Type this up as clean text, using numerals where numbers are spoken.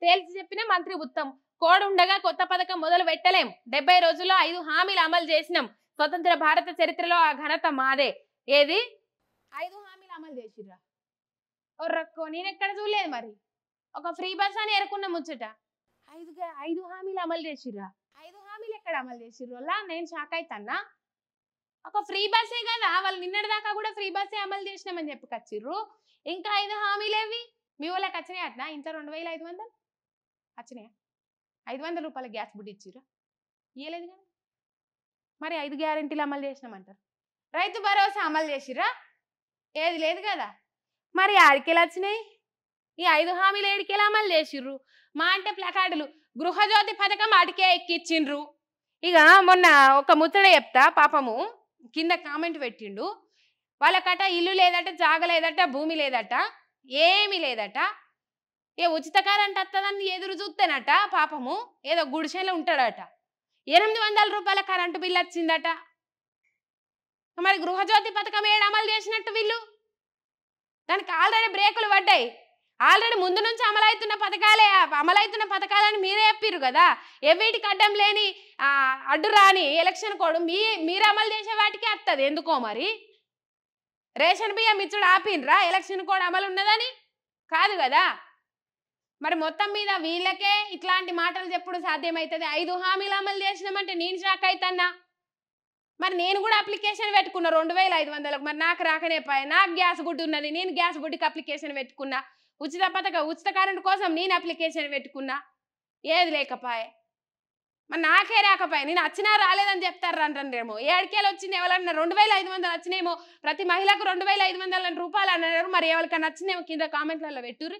తేల్చి చెప్పిన మంత్రి ఉత్తమ్. కోడ్ ఉండగా కొత్త పథకం మొదలు పెట్టలేం. 70 రోజుల్లో 5 హామీలు అమలు చేసినాం. స్వతంత్ర భారత చరిత్రలో ఆ ఘనత మాదే. ఏది 5 హామీలు అమలు చేసిర్రా? ఒర్రక్కో నేను ఎక్కడ చూడలేదు. మరి ఒక ఫ్రీ బస్ అని ఎరుకున్న ముచ్చట 5 హామీలు అమలు చేసిర్రా? 5 హామీలు ఎక్కడ అమలు చేసిర్రు? నేను షాక్ అవుతాన్నా. ఒక ఫ్రీ బస్సే కదా, వాళ్ళు నిన్నటి దాకా కూడా ఫ్రీ బస్సే అమలు చేసినామని చెప్పుకొచ్చిర్రు. ఇంకా 5 హామీలేవి? మీ వాళ్ళకి వచ్చినాయి అట్నా? ఇంత 2500 వచ్చినాయా? 500 రూపాయల గ్యాస్ బుడ్డి ఇచ్చిర్రా? ఇయ్యలేదు కదా. మరి 5 గ్యారెంటీలు అమలు చేసినామంటారు. రైతు భరోసా అమలు చేసిర్రా? ఏది లేదు కదా. మరి ఆడికెళ్ళి వచ్చినాయి ఈ 5 హామీలు? ఏడికెళ్ళి అమలు చేసిర్రు? మా అంటే ప్లకార్డులు. గృహజ్యోతి పథకం ఆడికే ఎక్కిచ్చిండ్రు. ఇక మొన్న ఒక ముచ్చట చెప్తా. పాపము కింద కామెంట్ పెట్టిండు. వాళ్ళకట ఇల్లు లేదట, జాగ లేదట, భూమి లేదట, ఏమీ లేదట. ఉచిత కరెంట్ వస్తుందని ఎదురు చూస్తేనట పాపము ఏదో గుడిసెలో ఉంటాడట. 800 రూపాయల కరెంటు బిల్లు వచ్చిందట. మరి గృహజ్యోతి పథకం ఏడు అమలు చేసినట్టు వీళ్ళు? దానికి ఆల్రెడీ బ్రేకులు పడ్డాయి. ఆల్రెడీ ముందు నుంచి అమలవుతున్న పథకాలని మీరే చెప్పిర్రు కదా. వీటికి అడ్డం లేని అడ్డు రాని ఎలక్షన్ కోడ్ మీరు అమలు చేసే వాటికి వస్తుంది. ఎందుకో మరి రేషన్ బియ్యం ఇచ్చుడు ఆపిన్రా ఎలక్షన్ కోడ్ అమలు ఉన్నదని? కాదు కదా. మరి మొత్తం మీద వీళ్ళకే ఇట్లాంటి మాటలు చెప్పుడు సాధ్యమవుతుంది. 5 హామీలు అమలు చేసినామంటే నేను షాక్ అవుతాన్నా. మరి నేను కూడా అప్లికేషన్ పెట్టుకున్నా 2500. మరి నాకు రాకనే పాయ. నాకు గ్యాస్ బుడ్డి ఉన్నది, నేను గ్యాస్ బుడ్డికి అప్లికేషన్ పెట్టుకున్నా. ఉచిత కరెంట్ కోసం నేను అప్లికేషన్ పెట్టుకున్నా. ఏది లేకపాయే. మరి నాకే రాకపాయ. నేను వచ్చినా రాలేదని చెప్తారు అంటారేమో. ఏడికేళ్ళు వచ్చింది ఎవరన్నా? 2500 వచ్చినేమో. ప్రతి మహిళకు 2500 రూపాయలు అన్నారు. మరి ఎవరికన్నా వచ్చినేమో కింద కామెంట్లలో పెట్టుర్రి.